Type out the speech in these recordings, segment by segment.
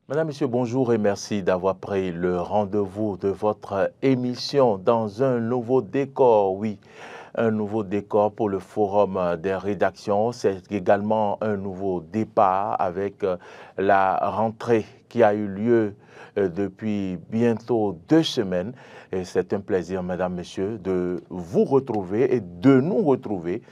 Madame, Monsieur, bonjour et merci d'avoir pris le rendez-vous de votre émission dans un nouveau décor. Oui, un nouveau décor pour le forum des rédactions. C'est également un nouveau départ avec la rentrée qui a eu lieu depuis bientôt 2 semaines. Et c'est un plaisir, Madame, Monsieur, de vous retrouver et de nous retrouver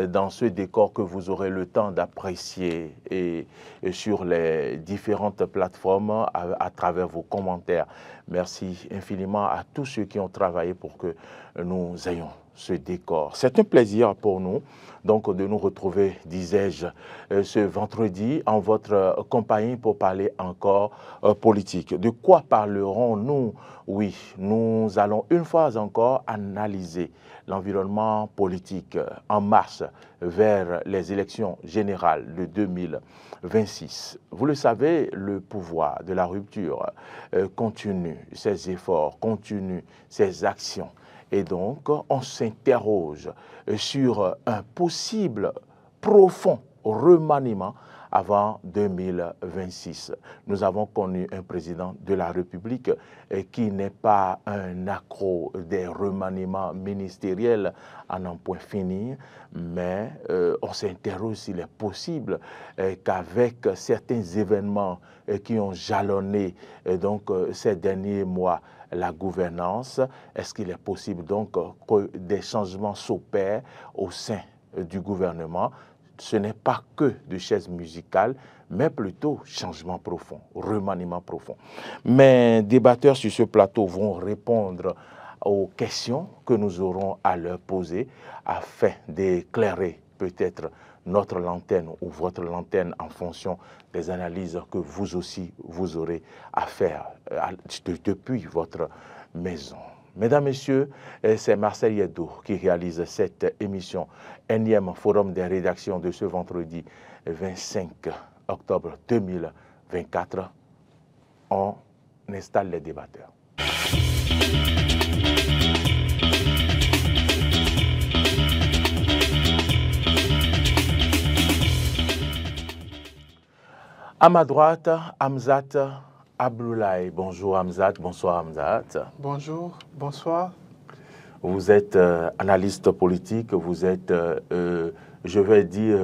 dans ce décor que vous aurez le temps d'apprécier et sur les différentes plateformes à travers vos commentaires. Merci infiniment à tous ceux qui ont travaillé pour que nous ayons ce décor. C'est un plaisir pour nous donc de nous retrouver, disais-je, ce vendredi en votre compagnie pour parler encore politique. De quoi parlerons-nous? Oui, nous allons une fois encore analyser l'environnement politique en marche vers les élections générales de 2026. Vous le savez, le pouvoir de la rupture continue ses efforts, continue ses actions. Et donc, on s'interroge sur un possible profond remaniement avant 2026. Nous avons connu un président de la République qui n'est pas un accro des remaniements ministériels à n'en point finir, mais on s'interroge s'il est possible qu'avec certains événements qui ont jalonné ces derniers mois, la gouvernance, est-ce qu'il est possible donc que des changements s'opèrent au sein du gouvernement? Ce n'est pas que de chaises musicales, mais plutôt changement profond, remaniement profond. Mes débatteurs sur ce plateau vont répondre aux questions que nous aurons à leur poser afin d'éclairer peut-être notre lanterne ou votre lanterne en fonction des analyses que vous aussi vous aurez à faire depuis votre maison. Mesdames, Messieurs, c'est Marcel Yedo qui réalise cette émission, énième forum des rédactions de ce vendredi 25 octobre 2024. On installe les débatteurs. À ma droite, Hamzat Abdoulaye. Bonjour Hamzat, bonsoir Hamzat. Bonjour, bonsoir. Vous êtes analyste politique, vous êtes, je vais dire,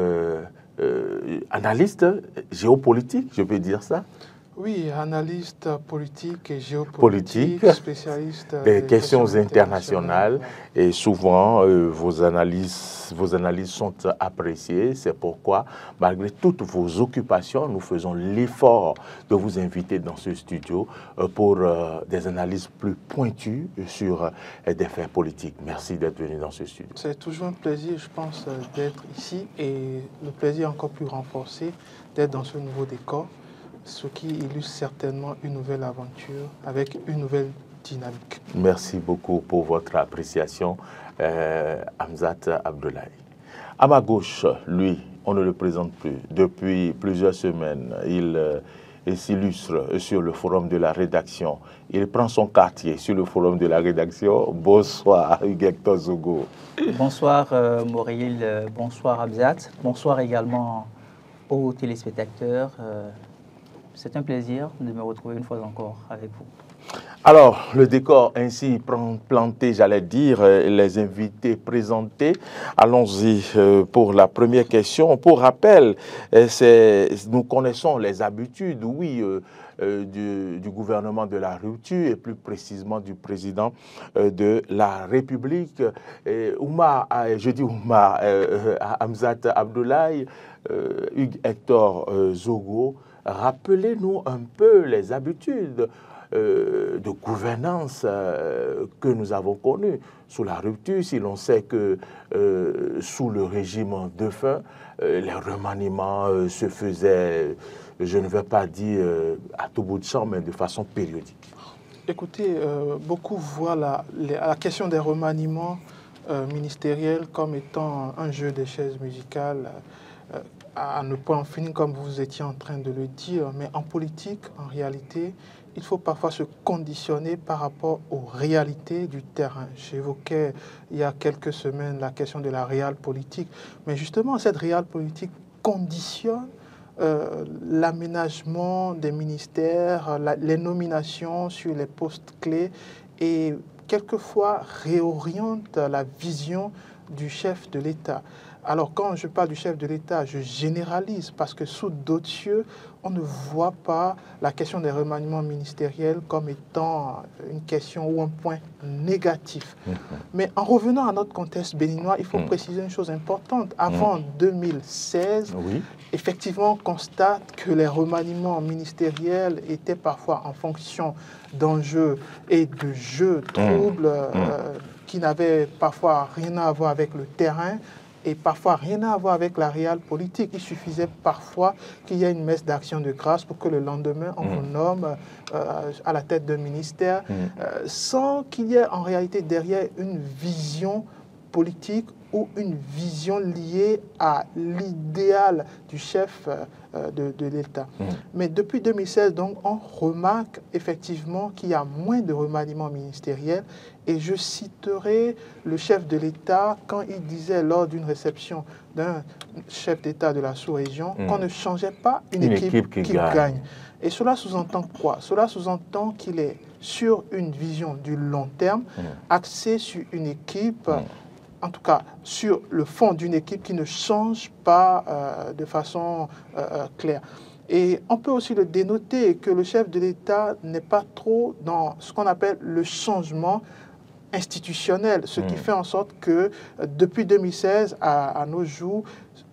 analyste géopolitique, je peux dire ça? Oui, analyste politique et géopolitique, spécialiste des questions internationales. Et souvent, vos analyses sont appréciées. C'est pourquoi, malgré toutes vos occupations, nous faisons l'effort de vous inviter dans ce studio pour des analyses plus pointues sur des faits politiques. Merci d'être venu dans ce studio. C'est toujours un plaisir, je pense, d'être ici et le plaisir encore plus renforcé d'être dans ce nouveau décor, ce qui illustre certainement une nouvelle aventure avec une nouvelle dynamique. Merci beaucoup pour votre appréciation, Hamzat Abdoulaye. À ma gauche, lui, on ne le présente plus. Depuis plusieurs semaines, il s'illustre sur le forum de la rédaction. Il prend son quartier sur le forum de la rédaction. Bonsoir, Hector Zogo. Bonsoir, Mauriel. Bonsoir, Hamzat. Bonsoir également aux téléspectateurs. C'est un plaisir de me retrouver une fois encore avec vous. Alors, le décor ainsi planté, j'allais dire, les invités présentés. Allons-y pour la première question. Pour rappel, nous connaissons les habitudes, oui, du gouvernement de la rupture et plus précisément du président de la République. Hamzat Abdoulaye, Hector Zogo, rappelez-nous un peu les habitudes de gouvernance que nous avons connues sous la rupture, si l'on sait que sous le régime défunt, les remaniements se faisaient, je ne vais pas dire à tout bout de champ, mais de façon périodique. Écoutez, beaucoup voient la question des remaniements ministériels comme étant un jeu de chaises musicales à ne pas en finir, comme vous étiez en train de le dire, mais en politique, en réalité, il faut parfois se conditionner par rapport aux réalités du terrain. J'évoquais il y a quelques semaines la question de la réelle politique, mais justement, cette réelle politique conditionne l'aménagement des ministères, les nominations sur les postes clés et quelquefois réoriente la vision du chef de l'État. Alors quand je parle du chef de l'État, je généralise parce que sous d'autres cieux, on ne voit pas la question des remaniements ministériels comme étant une question ou un point négatif. Mais en revenant à notre contexte béninois, il faut préciser une chose importante. Avant 2016, effectivement, on constate que les remaniements ministériels étaient parfois en fonction d'enjeux et de jeux troubles qui n'avaient parfois rien à voir avec le terrain et parfois rien à voir avec la réelle politique. Il suffisait parfois qu'il y ait une messe d'action de grâce pour que le lendemain, on vous nomme à la tête d'un ministère, sans qu'il y ait en réalité derrière une vision politique ou une vision liée à l'idéal du chef de l'État. Mais depuis 2016, donc, on remarque effectivement qu'il y a moins de remaniements ministériels. Et je citerai le chef de l'État quand il disait lors d'une réception d'un chef d'État de la sous-région qu'on ne changeait pas une équipe qui gagne. Et cela sous-entend quoi? Cela sous-entend qu'il est sur une vision du long terme, axé sur une équipe, en tout cas sur le fond d'une équipe qui ne change pas de façon claire. Et on peut aussi le dénoter que le chef de l'État n'est pas trop dans ce qu'on appelle le changement institutionnel, ce qui fait en sorte que depuis 2016 à nos jours,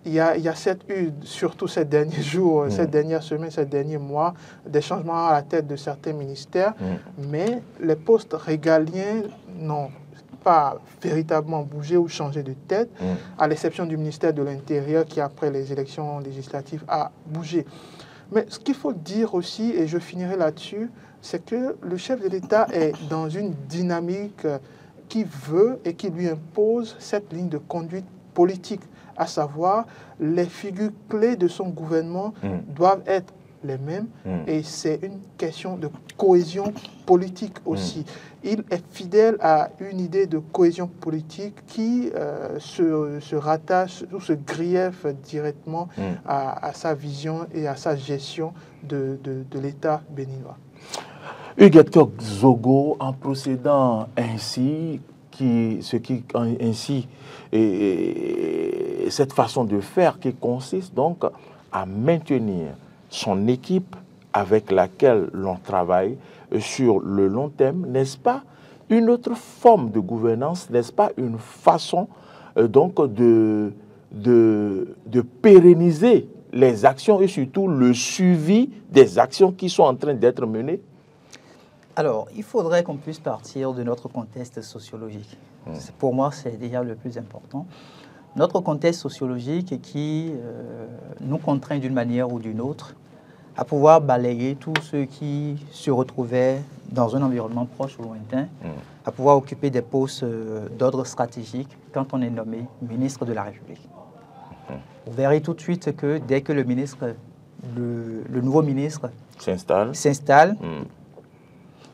il y a surtout ces derniers jours, ces dernières semaines, ces derniers mois, des changements à la tête de certains ministères, mais les postes régaliens n'ont pas véritablement bougé ou changé de tête, à l'exception du ministère de l'Intérieur qui, après les élections législatives, a bougé. Mais ce qu'il faut dire aussi, et je finirai là-dessus, c'est que le chef de l'État est dans une dynamique qui veut et qui lui impose cette ligne de conduite politique, à savoir les figures clés de son gouvernement doivent être les mêmes et c'est une question de cohésion politique aussi. Il est fidèle à une idée de cohésion politique qui se rattache ou se grieffe directement à sa vision et à sa gestion de l'État béninois. Huguette Zogo, en procédant ainsi, cette façon de faire qui consiste donc à maintenir son équipe avec laquelle l'on travaille sur le long terme, n'est-ce pas une autre forme de gouvernance, n'est-ce pas une façon donc de pérenniser les actions et surtout le suivi des actions qui sont en train d'être menées? Alors, il faudrait qu'on puisse partir de notre contexte sociologique. Pour moi, c'est déjà le plus important. Notre contexte sociologique qui nous contraint d'une manière ou d'une autre à pouvoir balayer tous ceux qui se retrouvaient dans un environnement proche ou lointain, à pouvoir occuper des postes d'ordre stratégique quand on est nommé ministre de la République. Vous verrez tout de suite que dès que le nouveau ministre s'installe,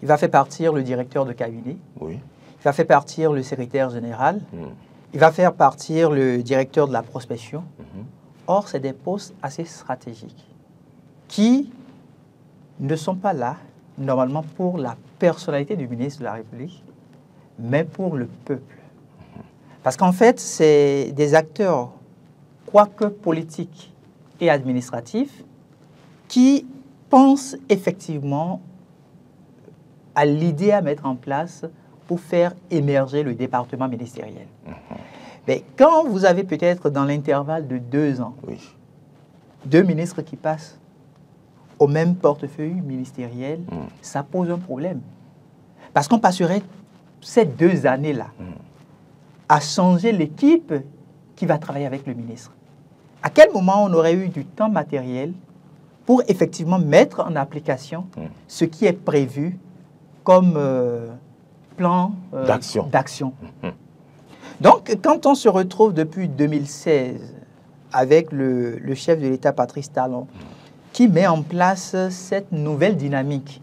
il va faire partir le directeur de cabinet, il va faire partir le secrétaire général, il va faire partir le directeur de la prospection. Or, c'est des postes assez stratégiques qui ne sont pas là, normalement, pour la personnalité du ministre de la République, mais pour le peuple. Parce qu'en fait, c'est des acteurs, quoique politiques et administratifs, qui pensent effectivement à l'idée à mettre en place pour faire émerger le département ministériel. Mais quand vous avez peut-être dans l'intervalle de 2 ans, 2 ministres qui passent au même portefeuille ministériel, ça pose un problème. Parce qu'on passerait ces 2 années-là à changer l'équipe qui va travailler avec le ministre. À quel moment on aurait eu du temps matériel pour effectivement mettre en application ce qui est prévu comme plan d'action. Donc, quand on se retrouve depuis 2016 avec le chef de l'État, Patrice Talon, qui met en place cette nouvelle dynamique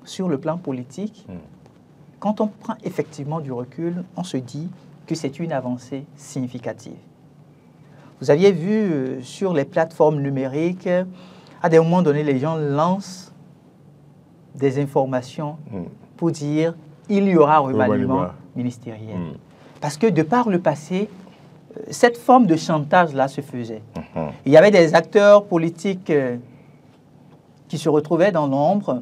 sur le plan politique, quand on prend effectivement du recul, on se dit que c'est une avancée significative. Vous aviez vu sur les plateformes numériques, à des moments donnés, les gens lancent des informations pour dire il y aura remaniement ministériel. Parce que de par le passé, cette forme de chantage-là se faisait. Il y avait des acteurs politiques qui se retrouvaient dans l'ombre,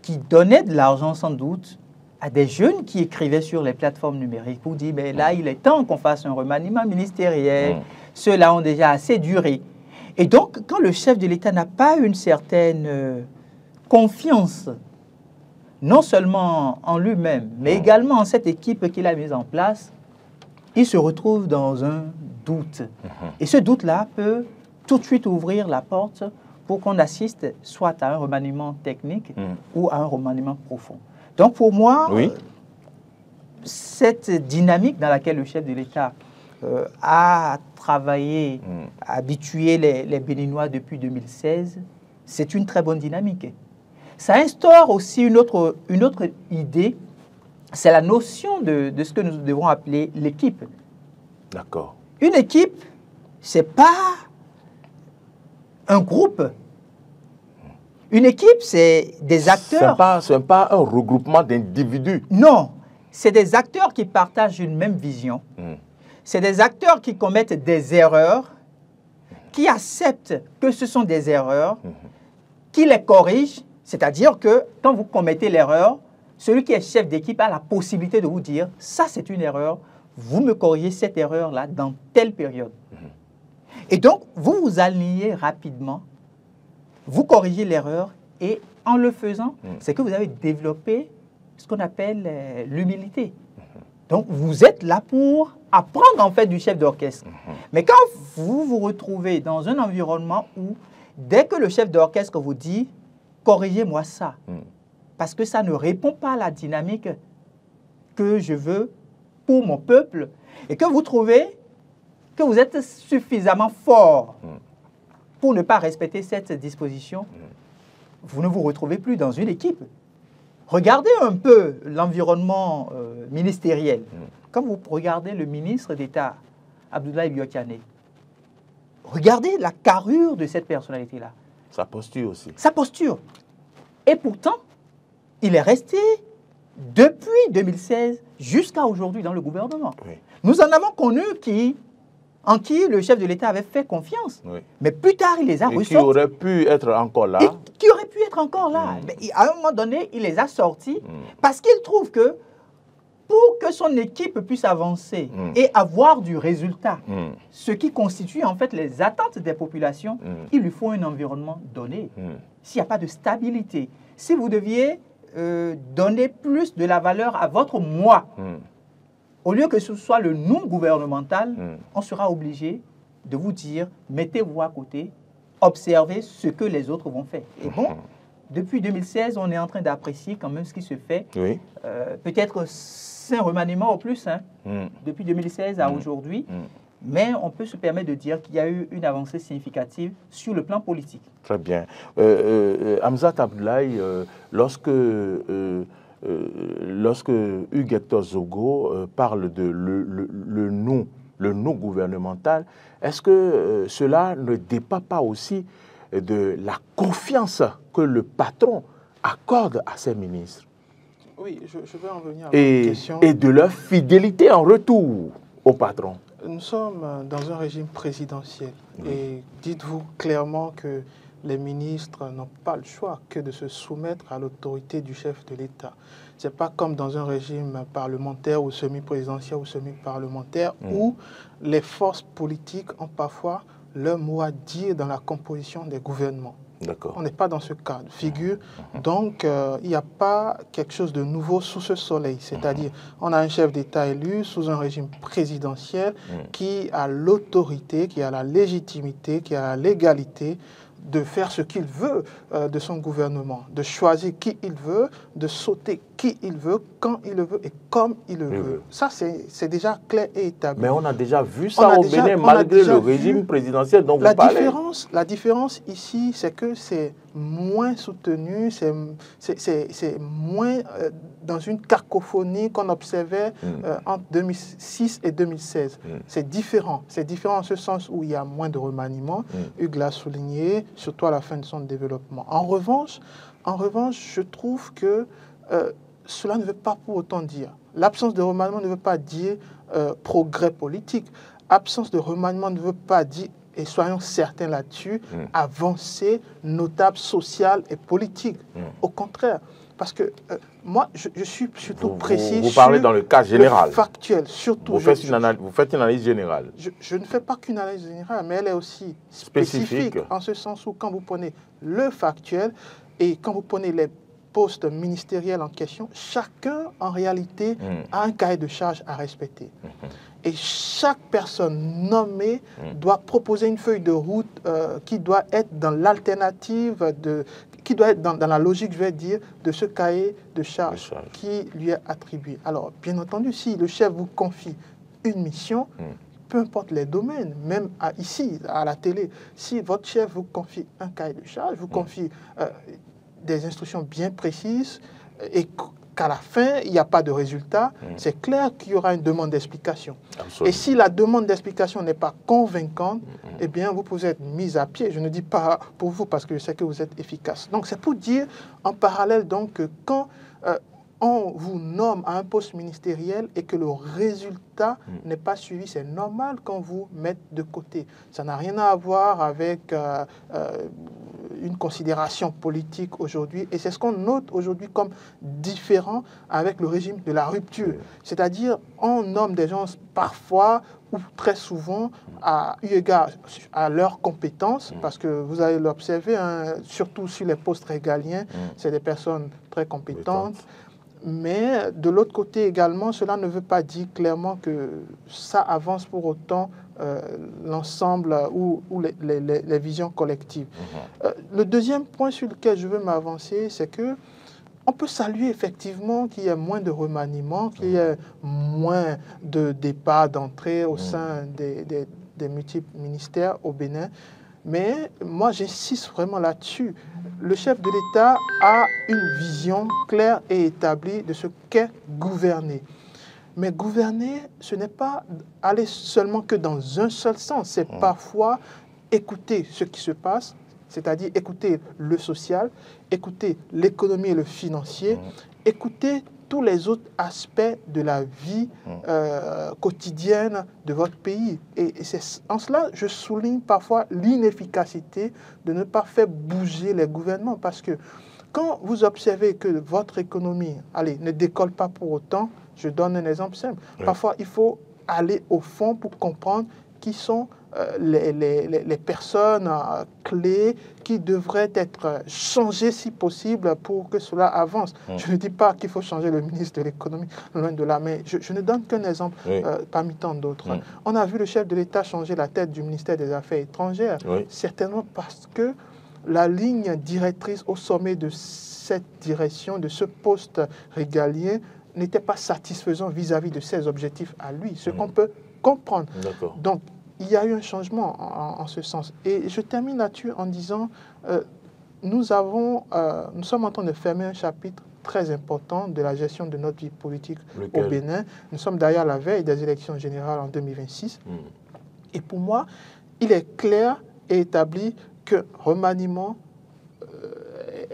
qui donnaient de l'argent sans doute à des jeunes qui écrivaient sur les plateformes numériques pour dire ben là, il est temps qu'on fasse un remaniement ministériel. Ceux-là ont déjà assez duré. Et donc, quand le chef de l'État n'a pas une certaine confiance, non seulement en lui-même, mais également en cette équipe qu'il a mise en place, il se retrouve dans un doute. Et ce doute-là peut tout de suite ouvrir la porte pour qu'on assiste soit à un remaniement technique ou à un remaniement profond. Donc pour moi, cette dynamique dans laquelle le chef de l'État a travaillé, a habitué les Béninois depuis 2016, c'est une très bonne dynamique. Ça instaure aussi une autre idée, c'est la notion de ce que nous devons appeler l'équipe. D'accord. Une équipe, ce n'est pas un groupe. Une équipe, c'est des acteurs. Ce n'est pas un regroupement d'individus. Non, c'est des acteurs qui partagent une même vision. C'est des acteurs qui commettent des erreurs, qui acceptent que ce sont des erreurs, qui les corrigent. C'est-à-dire que quand vous commettez l'erreur, celui qui est chef d'équipe a la possibilité de vous dire « ça, c'est une erreur, vous me corrigez cette erreur-là dans telle période. » Et donc, vous vous alignez rapidement, vous corrigez l'erreur et en le faisant, c'est que vous avez développé ce qu'on appelle l'humilité. Donc, vous êtes là pour apprendre en fait du chef d'orchestre. Mais quand vous vous retrouvez dans un environnement où, dès que le chef d'orchestre vous dit « corrigez-moi ça », parce que ça ne répond pas à la dynamique que je veux pour mon peuple, et que vous trouvez que vous êtes suffisamment fort pour ne pas respecter cette disposition, vous ne vous retrouvez plus dans une équipe. Regardez un peu l'environnement ministériel. Quand vous regardez le ministre d'État, Abdoulaye Biokane, regardez la carrure de cette personnalité-là. Sa posture aussi. Sa posture. Et pourtant, il est resté depuis 2016 jusqu'à aujourd'hui dans le gouvernement. Nous en avons connu en qui le chef de l'État avait fait confiance. Mais plus tard, il les a ressortis. Qui aurait pu être encore là. Qui aurait pu être encore là. Mais à un moment donné, il les a sortis parce qu'il trouve que pour que son équipe puisse avancer et avoir du résultat, ce qui constitue en fait les attentes des populations, il lui faut un environnement donné. S'il n'y a pas de stabilité, si vous deviez donner plus de la valeur à votre moi, au lieu que ce soit le non gouvernemental, on sera obligé de vous dire, mettez-vous à côté, observez ce que les autres vont faire. Et bon, depuis 2016, on est en train d'apprécier quand même ce qui se fait. Peut-être 5 remaniements au plus, depuis 2016 à aujourd'hui. Mais on peut se permettre de dire qu'il y a eu une avancée significative sur le plan politique. Très bien. Hamzat Abdoulaye, lorsque Hugues Hector Zogo parle de le non gouvernemental, est-ce que cela ne dépend pas aussi de la confiance que le patron accorde à ses ministres? Oui, je vais en venir à votre question. Et de leur fidélité en retour au patron. Nous sommes dans un régime présidentiel et dites-vous clairement que les ministres n'ont pas le choix que de se soumettre à l'autorité du chef de l'État. Ce n'est pas comme dans un régime parlementaire ou semi-présidentiel ou semi-parlementaire où les forces politiques ont parfois leur mot à dire dans la composition des gouvernements. On n'est pas dans ce cas de figure. Donc, il n'y a pas quelque chose de nouveau sous ce soleil. C'est-à-dire, on a un chef d'État élu sous un régime présidentiel qui a l'autorité, qui a la légitimité, qui a la légalité de faire ce qu'il veut de son gouvernement, de choisir qui il veut, de sauter qui il veut, quand il le veut et comme il le veut. Ça, c'est déjà clair et établi. Mais on a déjà vu ça au Bénin, malgré le régime présidentiel dont vous parlez. La différence ici, c'est que c'est moins soutenu, c'est moins dans une cacophonie qu'on observait entre 2006 et 2016. C'est différent. C'est différent en ce sens où il y a moins de remaniements. Hugues l'a souligné, surtout à la fin de son développement. En revanche, je trouve que cela ne veut pas pour autant dire. L'absence de remaniement ne veut pas dire progrès politique. Absence de remaniement ne veut pas dire, et soyons certains là-dessus, avancée notable sociale et politique. Au contraire, parce que moi, je suis surtout précis. Vous parlez dans le cas général. Factuel, surtout. Vous faites une analyse générale. Je ne fais pas qu'une analyse générale, mais elle est aussi spécifique, en ce sens où quand vous prenez le factuel et quand vous prenez les postes ministériels en question, chacun, en réalité, a un cahier de charge à respecter. Et chaque personne nommée doit proposer une feuille de route qui doit être dans l'alternative, qui doit être dans la logique, je vais dire, de ce cahier de charge qui lui est attribué. Alors, bien entendu, si le chef vous confie une mission, peu importe les domaines, même ici, à la télé, si votre chef vous confie un cahier de charge, vous confie des instructions bien précises et qu'à la fin, il n'y a pas de résultat, c'est clair qu'il y aura une demande d'explication. Et si la demande d'explication n'est pas convaincante, eh bien, vous pouvez être mis à pied. Je ne dis pas pour vous parce que je sais que vous êtes efficace. Donc, c'est pour dire en parallèle donc, que quand on vous nomme à un poste ministériel et que le résultat n'est pas suivi, c'est normal qu'on vous mette de côté. Ça n'a rien à voir avec une considération politique aujourd'hui. Et c'est ce qu'on note aujourd'hui comme différent avec le régime de la rupture. C'est-à-dire, on nomme des gens parfois ou très souvent eu égard à leurs compétences, parce que vous allez l'observer, hein, surtout sur les postes régaliens, c'est des personnes très compétentes. Mais de l'autre côté également, cela ne veut pas dire clairement que ça avance pour autant l'ensemble ou les visions collectives. Le deuxième point sur lequel je veux m'avancer, c'est que on peut saluer effectivement qu'il y ait moins de remaniements, qu'il y ait moins de départs, d'entrées au sein des multiples ministères au Bénin. Mais moi, j'insiste vraiment là-dessus. Le chef de l'État a une vision claire et établie de ce qu'est gouverner. Mais gouverner, ce n'est pas aller seulement que dans un seul sens. C'est parfois écouter ce qui se passe, c'est-à-dire écouter le social, écouter l'économie et le financier, écouter tous les autres aspects de la vie quotidienne de votre pays. Et c'est en cela je souligne parfois l'inefficacité de ne pas faire bouger les gouvernements. Parce que quand vous observez que votre économie ne décolle pas pour autant, je donne un exemple simple. Parfois, il faut aller au fond pour comprendre qui sont les personnes clés qui devraient être changées si possible pour que cela avance. Je ne dis pas qu'il faut changer le ministre de l'économie, loin de là, mais je ne donne qu'un exemple parmi tant d'autres. On a vu le chef de l'État changer la tête du ministère des Affaires étrangères, certainement parce que la ligne directrice au sommet de cette direction, de ce poste régalien, n'était pas satisfaisant vis-à-vis de ses objectifs à lui, ce qu'on peut comprendre. Donc, il y a eu un changement en ce sens. Et je termine là-dessus en disant, nous sommes en train de fermer un chapitre très important de la gestion de notre vie politique au Bénin. Nous sommes d'ailleurs à la veille des élections générales en 2026. Et pour moi, il est clair et établi que remaniement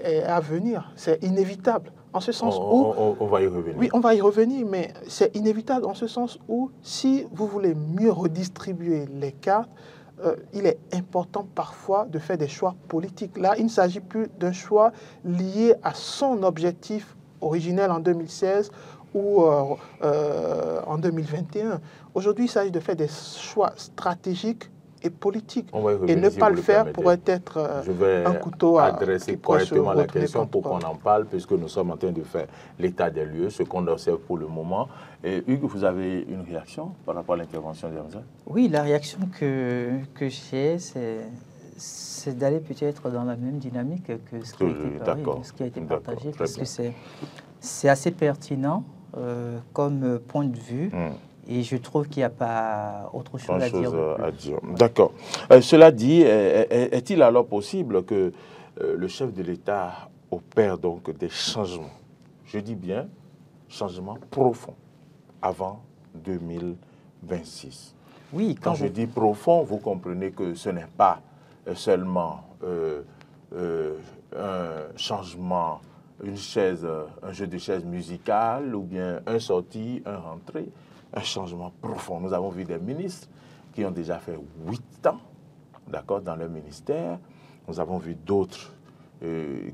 est à venir. C'est inévitable. En ce sens où... On va y revenir. Oui, on va y revenir, mais c'est inévitable en ce sens où, si vous voulez mieux redistribuer les cartes, il est important parfois de faire des choix politiques. Là, il ne s'agit plus d'un choix lié à son objectif originel en 2016 ou en 2021. Aujourd'hui, il s'agit de faire des choix stratégiques et politique. Et ne pas le faire pourrait être un couteau à adresser correctement la question pour qu'on en parle, puisque nous sommes en train de faire l'état des lieux, ce qu'on observe pour le moment. Et Hugues, vous avez une réaction par rapport à l'intervention d'Hermza? Oui, la réaction que j'ai, c'est d'aller peut-être dans la même dynamique que ce qui a été parlé, ce qui a été partagé, parce que C'est assez pertinent comme point de vue. Et je trouve qu'il n'y a pas autre chose à dire. D'accord. Cela dit, est-il alors possible que le chef de l'État opère donc des changements, je dis bien changements profonds, avant 2026? Oui, quand je dis profond, vous comprenez que ce n'est pas seulement un changement, un jeu de chaises musicales ou bien un sorti, un rentré, un changement profond. Nous avons vu des ministres qui ont déjà fait 8 ans, d'accord, dans leur ministère. Nous avons vu d'autres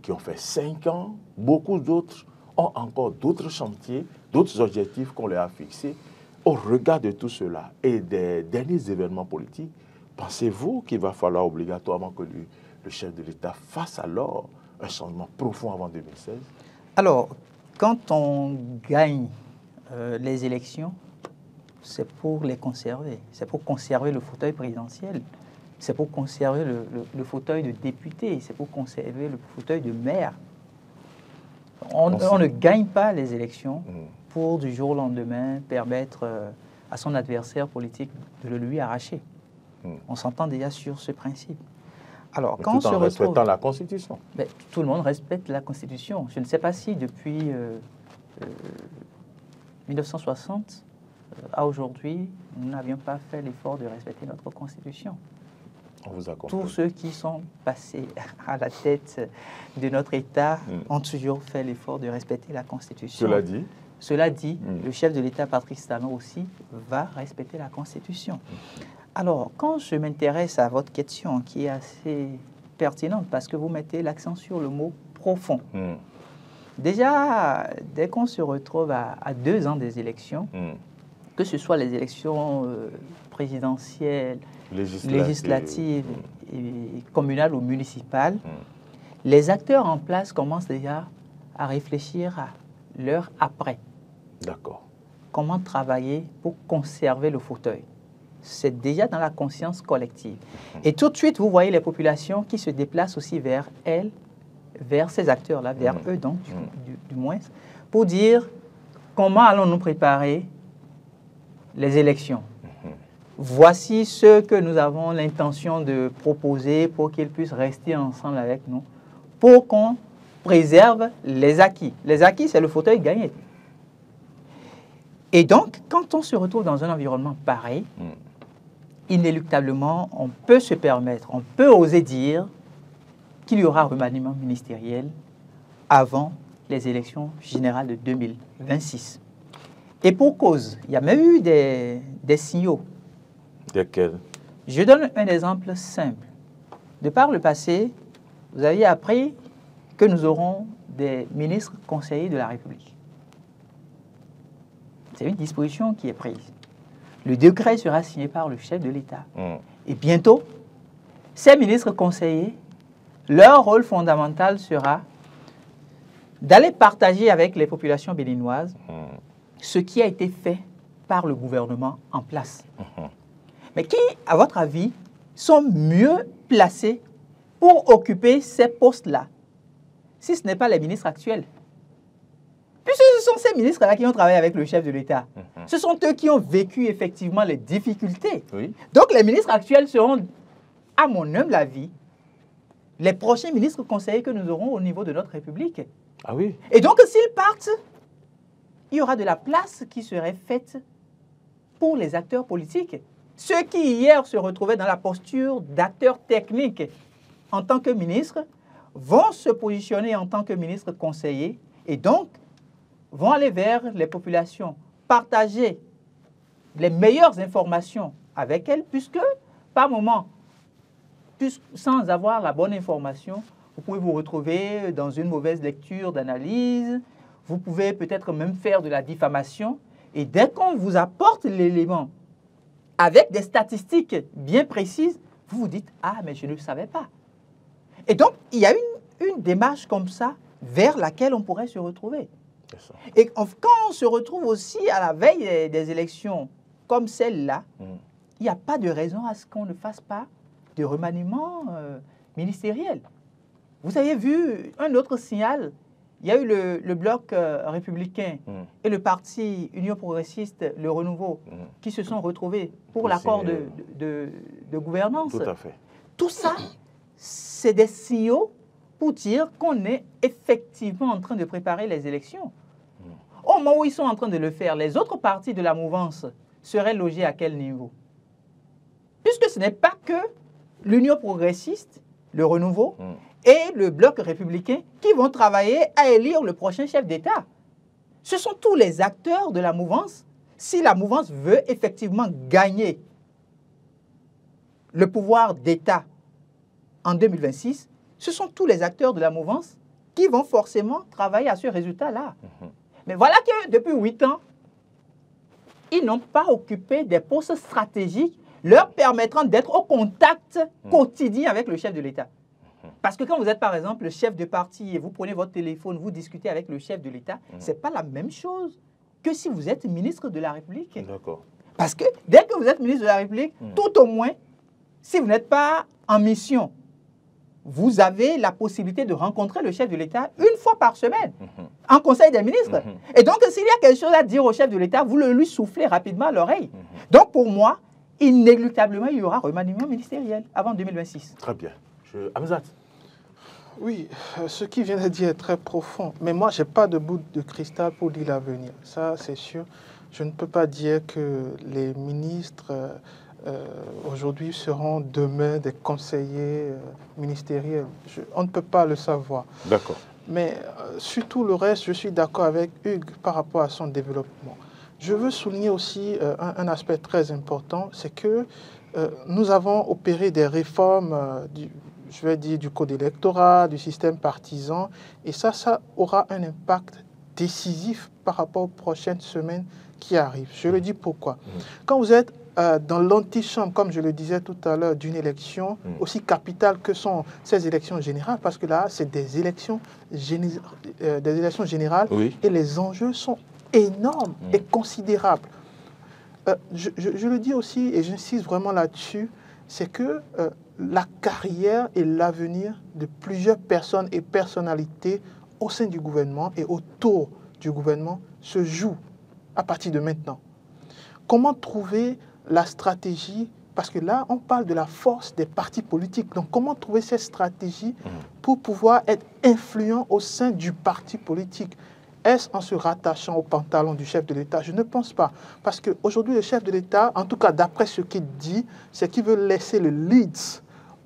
qui ont fait 5 ans. Beaucoup d'autres ont encore d'autres chantiers, d'autres objectifs qu'on leur a fixés. Au regard de tout cela et des derniers événements politiques, pensez-vous qu'il va falloir obligatoirement que le chef de l'État fasse alors un changement profond avant 2016? Alors, quand on gagne les élections, c'est pour les conserver. C'est pour conserver le fauteuil présidentiel. C'est pour conserver le fauteuil de député. C'est pour conserver le fauteuil de maire. On ne gagne pas les élections pour du jour au lendemain permettre à son adversaire politique de le lui arracher. On s'entend déjà sur ce principe. Alors, quand tout en respectant la Constitution. Ben, tout le monde respecte la Constitution. Je ne sais pas si depuis 1960 à aujourd'hui, nous n'avions pas fait l'effort de respecter notre Constitution. On vous a compris. Tous ceux qui sont passés à la tête de notre État ont toujours fait l'effort de respecter la Constitution. Cela dit, le chef de l'État, Patrice Talon aussi, va respecter la Constitution. Alors, quand je m'intéresse à votre question, qui est assez pertinente, parce que vous mettez l'accent sur le mot profond. Déjà, dès qu'on se retrouve à 2 ans des élections, que ce soit les élections présidentielles, législatives, et communales ou municipales, les acteurs en place commencent déjà à réfléchir à l'heure après. D'accord. Comment travailler pour conserver le fauteuil? C'est déjà dans la conscience collective. Et tout de suite, vous voyez les populations qui se déplacent aussi vers elles, vers ces acteurs-là, vers eux donc, du moins, pour dire comment allons-nous préparer les élections. Voici ce que nous avons l'intention de proposer pour qu'ils puissent rester ensemble avec nous, pour qu'on préserve les acquis. Les acquis, c'est le fauteuil gagné. Et donc, quand on se retrouve dans un environnement pareil, inéluctablement, on peut se permettre, on peut oser dire qu'il y aura remaniement ministériel avant les élections générales de 2026. Et pour cause, il y a même eu des signaux. Lesquels? Je donne un exemple simple. De par le passé, vous aviez appris que nous aurons des ministres conseillers de la République. C'est une disposition qui est prise. Le décret sera signé par le chef de l'État. Et bientôt, ces ministres conseillers, leur rôle fondamental sera d'aller partager avec les populations béninoises ce qui a été fait par le gouvernement en place. Mais qui, à votre avis, sont mieux placés pour occuper ces postes-là, si ce n'est pas les ministres actuels? Puisque ce sont ces ministres-là qui ont travaillé avec le chef de l'État. Ce sont eux qui ont vécu effectivement les difficultés. Donc les ministres actuels seront, à mon humble avis, les prochains ministres conseillers que nous aurons au niveau de notre République. Ah oui. Et donc s'ils partent, il y aura de la place qui serait faite pour les acteurs politiques. Ceux qui hier se retrouvaient dans la posture d'acteurs techniques en tant que ministres vont se positionner en tant que ministres conseillers et donc vont aller vers les populations, partager les meilleures informations avec elles, puisque par moment, sans avoir la bonne information, vous pouvez vous retrouver dans une mauvaise lecture d'analyse, vous pouvez peut-être même faire de la diffamation, et dès qu'on vous apporte l'élément avec des statistiques bien précises, vous vous dites « Ah, mais je ne le savais pas ». Et donc, il y a une démarche comme ça vers laquelle on pourrait se retrouver. Et quand on se retrouve aussi à la veille des élections comme celle-là, il n'y a pas de raison à ce qu'on ne fasse pas de remaniement ministériel. Vous avez vu un autre signal il y a eu le bloc républicain et le parti Union progressiste, le Renouveau, qui se sont retrouvés pour l'accord de gouvernance. Tout à fait. Tout ça, c'est des signaux pour dire qu'on est effectivement en train de préparer les élections. Au moment où ils sont en train de le faire, les autres partis de la mouvance seraient logés à quel niveau? Puisque ce n'est pas que l'Union progressiste, le Renouveau, et le bloc républicain qui vont travailler à élire le prochain chef d'État. Ce sont tous les acteurs de la mouvance. Si la mouvance veut effectivement gagner le pouvoir d'État en 2026, ce sont tous les acteurs de la mouvance qui vont forcément travailler à ce résultat-là. Mais voilà que depuis 8 ans, ils n'ont pas occupé des postes stratégiques leur permettant d'être au contact quotidien avec le chef de l'État. Parce que quand vous êtes, par exemple, le chef de parti et vous prenez votre téléphone, vous discutez avec le chef de l'État, ce n'est pas la même chose que si vous êtes ministre de la République. D'accord. Parce que dès que vous êtes ministre de la République, tout au moins, si vous n'êtes pas en mission, vous avez la possibilité de rencontrer le chef de l'État une fois par semaine, en Conseil des ministres. Et donc, s'il y a quelque chose à dire au chef de l'État, vous le lui soufflez rapidement à l'oreille. Donc, pour moi, inéluctablement, il y aura remaniement ministériel avant 2026. Très bien. Hamzat. Oui, ce qui vient de dire est très profond. Mais moi, je n'ai pas de bout de cristal pour dire l'avenir. Ça, c'est sûr. Je ne peux pas dire que les ministres aujourd'hui seront demain des conseillers ministériels. On ne peut pas le savoir. D'accord. Mais sur tout le reste, je suis d'accord avec Hugues par rapport à son développement. Je veux souligner aussi un aspect très important, c'est que nous avons opéré des réformes du code électoral, du système partisan, et ça aura un impact décisif par rapport aux prochaines semaines qui arrivent. Je le dis pourquoi. Quand vous êtes dans l'antichambre, comme je le disais tout à l'heure, d'une élection aussi capitale que sont ces élections générales, parce que là, c'est des élections générales, et les enjeux sont énormes et considérables. Je le dis aussi, et j'insiste vraiment là-dessus, c'est que la carrière et l'avenir de plusieurs personnes et personnalités au sein du gouvernement et autour du gouvernement se jouent à partir de maintenant. Comment trouver la stratégie? Parce que là, on parle de la force des partis politiques. Donc, comment trouver cette stratégie pour pouvoir être influent au sein du parti politique? Est-ce en se rattachant au pantalon du chef de l'État? Je ne pense pas. Parce qu'aujourd'hui, le chef de l'État, en tout cas d'après ce qu'il dit, c'est qu'il veut laisser le lead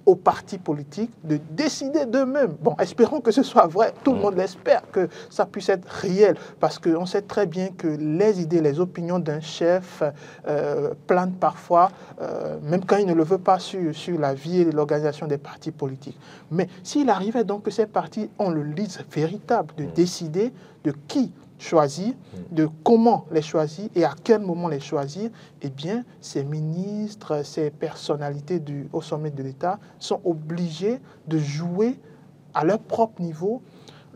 aux partis politiques de décider d'eux-mêmes. Bon, espérons que ce soit vrai. Tout le monde l'espère, que ça puisse être réel. Parce qu'on sait très bien que les idées, les opinions d'un chef planent parfois, même quand il ne le veut pas, sur la vie et l'organisation des partis politiques. Mais s'il arrivait donc que ces partis ont le lead véritable de décider de qui choisir, de comment les choisir et à quel moment les choisir, eh bien, ces ministres, ces personnalités au sommet de l'État sont obligés de jouer à leur propre niveau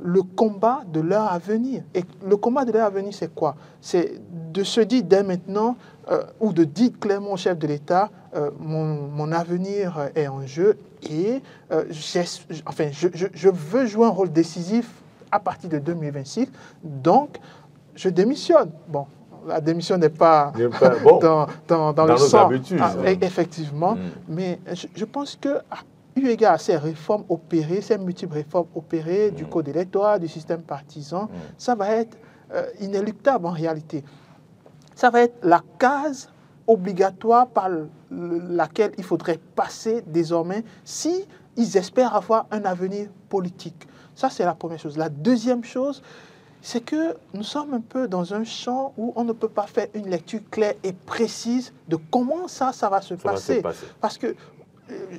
le combat de leur avenir. Et le combat de leur avenir, c'est quoi? C'est de se dire dès maintenant, ou de dire clairement au chef de l'État, mon avenir est en jeu et je veux jouer un rôle décisif à partir de 2026, donc je démissionne. Bon, la démission n'est pas bon, dans le sang, effectivement, mais je pense que eu égard à ces réformes opérées, ces multiples réformes opérées du code électoral, du système partisan, ça va être inéluctable en réalité. Ça va être la case obligatoire par laquelle il faudrait passer désormais si ils espèrent avoir un avenir politique. Ça, c'est la première chose. La deuxième chose, c'est que nous sommes un peu dans un champ où on ne peut pas faire une lecture claire et précise de comment ça va se passer. Parce que,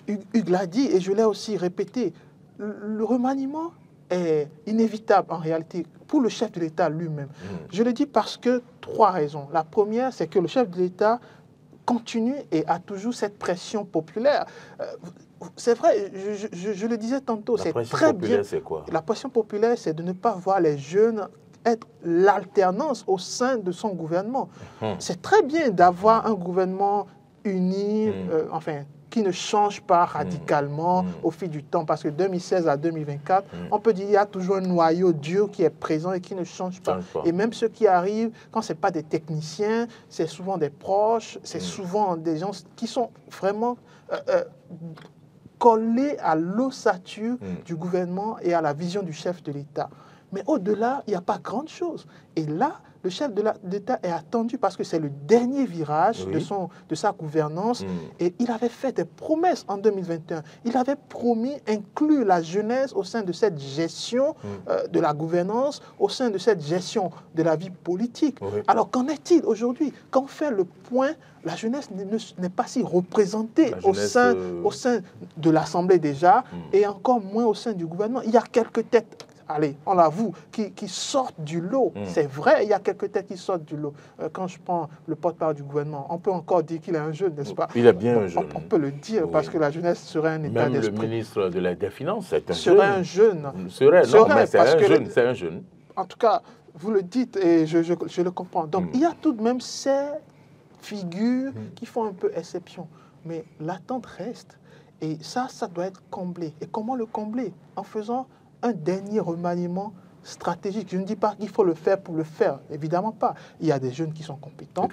Hugues l'a dit et je l'ai aussi répété, le remaniement est inévitable en réalité pour le chef de l'État lui-même. Je le dis parce que 3 raisons. La première, c'est que le chef de l'État continue et a toujours cette pression populaire. C'est vrai, je le disais tantôt, c'est très bien. C'est quoi? La pression populaire, c'est de ne pas voir les jeunes être l'alternance au sein de son gouvernement. C'est très bien d'avoir un gouvernement uni, qui ne change pas radicalement au fil du temps. Parce que 2016 à 2024, on peut dire qu'il y a toujours un noyau dur qui est présent et qui ne change pas. Et même ceux qui arrivent, quand ce n'est pas des techniciens, c'est souvent des proches, c'est souvent des gens qui sont vraiment collés à l'ossature du gouvernement et à la vision du chef de l'État. Mais au-delà, il n'y a pas grand-chose. Et là, le chef de l'État est attendu parce que c'est le dernier virage de sa gouvernance. Et il avait fait des promesses en 2021. Il avait promis inclure la jeunesse au sein de cette gestion de la gouvernance, au sein de cette gestion de la vie politique. Alors, qu'en est-il aujourd'hui? Quand on fait le point, la jeunesse n'est pas si représentée au sein de l'Assemblée déjà, et encore moins au sein du gouvernement. Il y a quelques têtes, allez, on l'avoue, qui sortent du lot. C'est vrai, il y a quelques têtes qui sortent du lot. Quand je prends le porte-parole du gouvernement, on peut encore dire qu'il est un jeune, n'est-ce pas? Il est bien un jeune. On peut le dire, parce que la jeunesse serait un état d'esprit. Même le ministre des Finances, c'est un jeune. Serait un jeune. C'est un jeune. En tout cas, vous le dites et je le comprends. Donc, il y a tout de même ces figures qui font un peu exception. Mais l'attente reste. Et ça doit être comblé. Et comment le combler? En faisant un dernier remaniement stratégique. Je ne dis pas qu'il faut le faire pour le faire, évidemment pas. Il y a des jeunes qui sont compétents.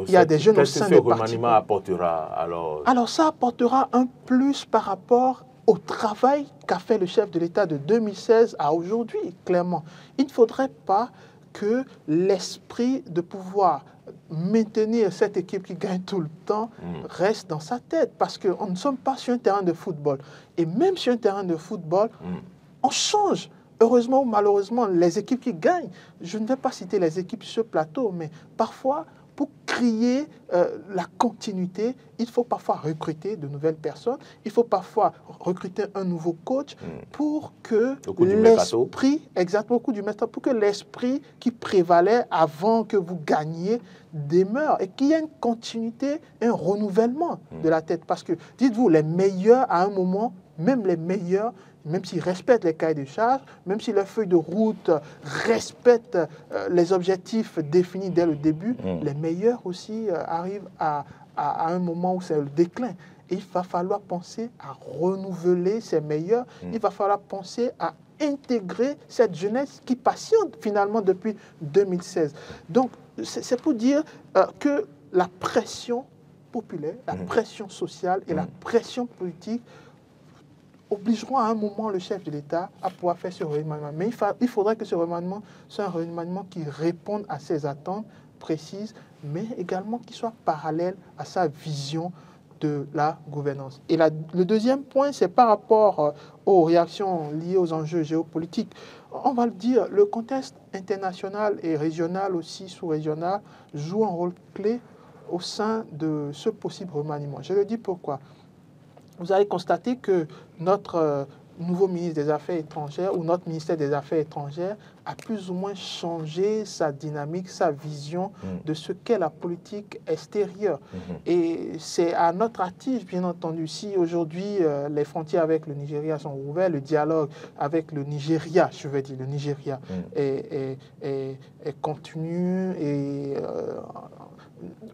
Il y a des jeunes au sein des partis. Qu'est-ce que ce remaniement apportera alors? Alors ça apportera un plus par rapport au travail qu'a fait le chef de l'État de 2016 à aujourd'hui, clairement. Il ne faudrait pas que l'esprit de pouvoir maintenir cette équipe qui gagne tout le temps reste dans sa tête, parce qu'on ne sommes pas sur un terrain de football. Et même sur un terrain de football, on change. Heureusement ou malheureusement, les équipes qui gagnent, je ne vais pas citer les équipes sur ce plateau, mais parfois, pour créer la continuité, il faut parfois recruter de nouvelles personnes, il faut parfois recruter un nouveau coach pour que l'esprit, exactement au coup du mercato, pour que l'esprit qui prévalait avant que vous gagniez demeure et qu'il y ait une continuité, un renouvellement de la tête. Parce que, dites-vous, les meilleurs, à un moment, même les meilleurs, même s'ils respectent les cahiers de charges, même si leur feuille de route respecte les objectifs définis dès le début, les meilleurs aussi arrivent à un moment où c'est le déclin. Et il va falloir penser à renouveler ces meilleurs, il va falloir penser à intégrer cette jeunesse qui patiente finalement depuis 2016. Donc, c'est pour dire que la pression populaire, la pression sociale et la pression politique obligeront à un moment le chef de l'État à pouvoir faire ce remaniement. Mais il faudrait que ce remaniement soit un remaniement qui réponde à ses attentes précises, mais également qui soit parallèle à sa vision de la gouvernance. Et le deuxième point, c'est par rapport aux réactions liées aux enjeux géopolitiques. On va le dire, le contexte international et régional aussi, sous-régional, joue un rôle clé au sein de ce possible remaniement. Je le dis pourquoi. Vous allez constater que notre nouveau ministre des Affaires étrangères ou notre ministère des Affaires étrangères a plus ou moins changé sa dynamique, sa vision de ce qu'est la politique extérieure. Et c'est à notre actif, bien entendu, si aujourd'hui les frontières avec le Nigeria sont ouvertes, le dialogue avec le Nigeria, je veux dire le Nigeria, est continu et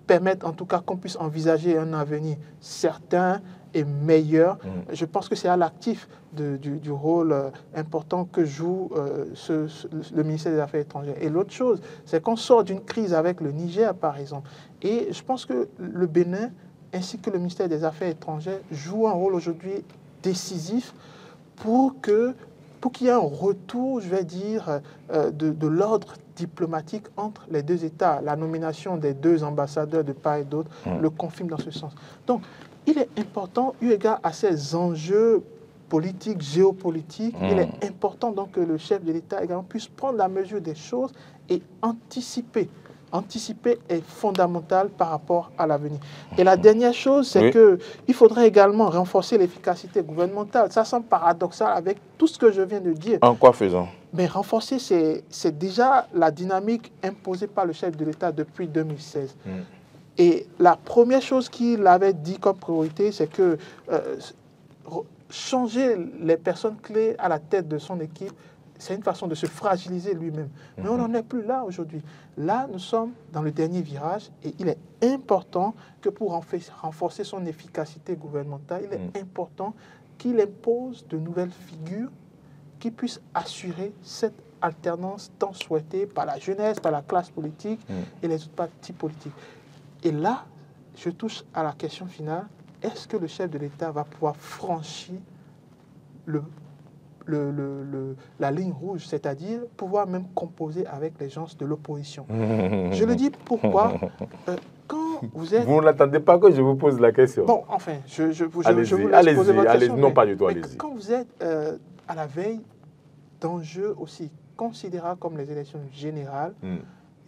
permettre en tout cas qu'on puisse envisager un avenir certain et meilleur. Je pense que c'est à l'actif du rôle important que joue le ministère des Affaires étrangères. Et l'autre chose, c'est qu'on sort d'une crise avec le Niger, par exemple. Et je pense que le Bénin, ainsi que le ministère des Affaires étrangères, jouent un rôle aujourd'hui décisif pour qu'il y ait un retour, je vais dire, de l'ordre diplomatique entre les deux États. La nomination des deux ambassadeurs de part et d'autre le confirme dans ce sens. Donc, il est important, eu égard à ces enjeux politiques, géopolitiques, il est important donc que le chef de l'État également puisse prendre la mesure des choses et anticiper. Anticiper est fondamental par rapport à l'avenir. Et la dernière chose, c'est qu'il faudrait également renforcer l'efficacité gouvernementale. Ça semble paradoxal avec tout ce que je viens de dire. En quoi faisant? Mais renforcer, c'est déjà la dynamique imposée par le chef de l'État depuis 2016. Et la première chose qu'il avait dit comme priorité, c'est que changer les personnes clés à la tête de son équipe c'est une façon de se fragiliser lui-même. Mais on n'en est plus là aujourd'hui. Là, nous sommes dans le dernier virage et il est important que pour renforcer son efficacité gouvernementale, il est important qu'il impose de nouvelles figures qui puissent assurer cette alternance tant souhaitée par la jeunesse, par la classe politique et les autres partis politiques. Et là, je touche à la question finale. Est-ce que le chef de l'État va pouvoir franchir la ligne rouge, c'est-à-dire pouvoir même composer avec les gens de l'opposition? Je le dis pourquoi quand vous êtes... Vous n'attendez pas que je vous pose la question. Bon, enfin, je vous laisse allez-y, poser votre question. non, pas du tout, allez-y. Quand vous êtes à la veille d'enjeux aussi considérables comme les élections générales,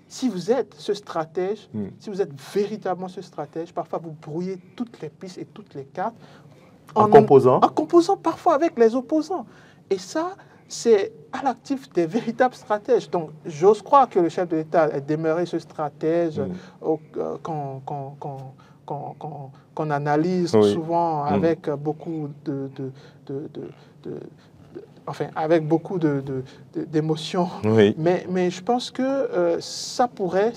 si vous êtes ce stratège, si vous êtes véritablement ce stratège, parfois vous brouillez toutes les pistes et toutes les cartes. En composant parfois avec les opposants. Et ça, c'est à l'actif des véritables stratèges. Donc, j'ose croire que le chef de l'État est demeuré ce stratège qu'on analyse souvent avec beaucoup avec beaucoup d'émotions. Mais je pense que ça pourrait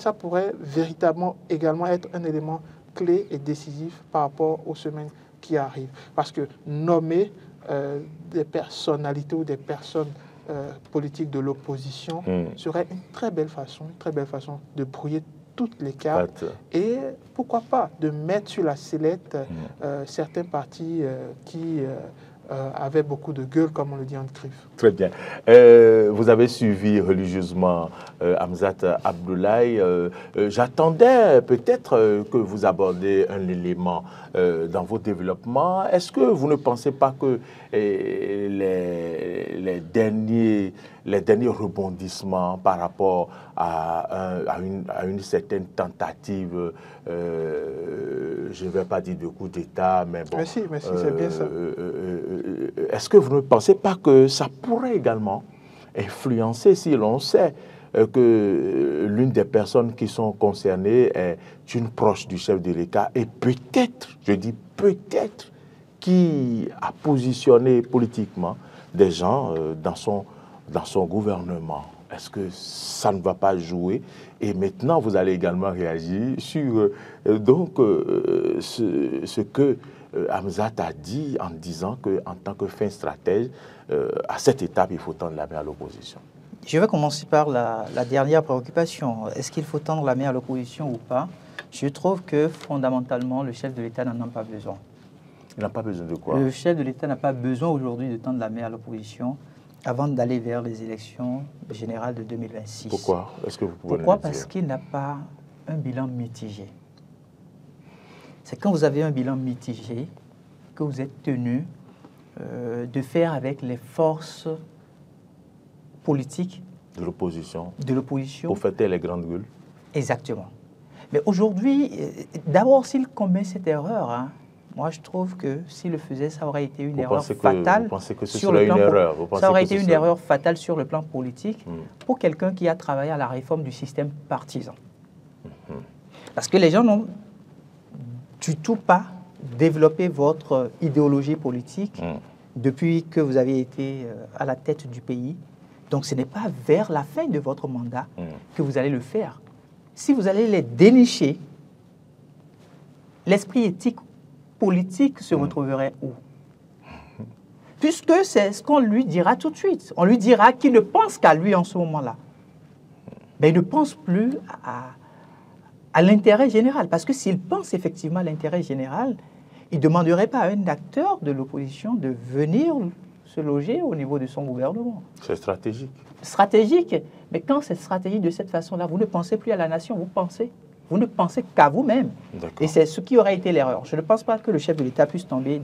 véritablement également être un élément clé et décisif par rapport aux semaines qui arrivent. Parce que nommer des personnalités ou des personnes politiques de l'opposition serait une très belle façon de brouiller toutes les cartes et pourquoi pas de mettre sur la sellette certains partis qui avaient beaucoup de gueule, comme on le dit en CRIF. Très bien. Vous avez suivi religieusement Hamzat Abdoulaye. J'attendais peut-être que vous abordez un élément dans vos développements. Est-ce que vous ne pensez pas que les derniers rebondissements par rapport à une certaine tentative, je ne vais pas dire de coup d'État, mais bon... Mais si, c'est bien ça. Est-ce que vous ne pensez pas que ça pourrait également influencer, si l'on sait que l'une des personnes qui sont concernées est une proche du chef de l'État et peut-être, je dis peut-être, qui a positionné politiquement des gens dans son gouvernement? Est-ce que ça ne va pas jouer? Et maintenant, vous allez également réagir sur ce que Hamzat a dit en disant qu'en tant que fin stratège, à cette étape, il faut tendre la main à l'opposition. Je vais commencer par la dernière préoccupation. Est-ce qu'il faut tendre la main à l'opposition ou pas? Je trouve que fondamentalement, le chef de l'État n'en a pas besoin. Il n'a pas besoin de quoi? Le chef de l'État n'a pas besoin aujourd'hui de tendre la main à l'opposition avant d'aller vers les élections générales de 2026. Pourquoi? Est-ce que vous pouvez Pourquoi? nous le dire? Parce qu'il n'a pas un bilan mitigé. C'est quand vous avez un bilan mitigé que vous êtes tenu de faire avec les forces politiques de l'opposition pour fêter les grandes gueules. Exactement. Mais aujourd'hui, d'abord, s'il commet cette erreur, moi je trouve que s'il le faisait, ça aurait été une erreur fatale. Vous pensez que ce serait une erreur? Ça aurait été une erreur fatale sur le plan politique pour quelqu'un qui a travaillé à la réforme du système partisan. Parce que les gens n'ont du tout pas développé votre idéologie politique depuis que vous avez été à la tête du pays. Donc ce n'est pas vers la fin de votre mandat que vous allez le faire. Si vous allez les dénicher, l'esprit éthique politique se retrouverait où? Puisque c'est ce qu'on lui dira tout de suite. On lui dira qu'il ne pense qu'à lui en ce moment-là. Mais il ne pense plus à l'intérêt général. Parce que s'il pense effectivement à l'intérêt général, il ne demanderait pas à un acteur de l'opposition de venir se loger au niveau de son gouvernement. C'est stratégique. Stratégique. Mais quand c'est stratégique de cette façon-là, vous ne pensez plus à la nation, vous ne pensez qu'à vous-même. Et c'est ce qui aurait été l'erreur. Je ne pense pas que le chef de l'État puisse tomber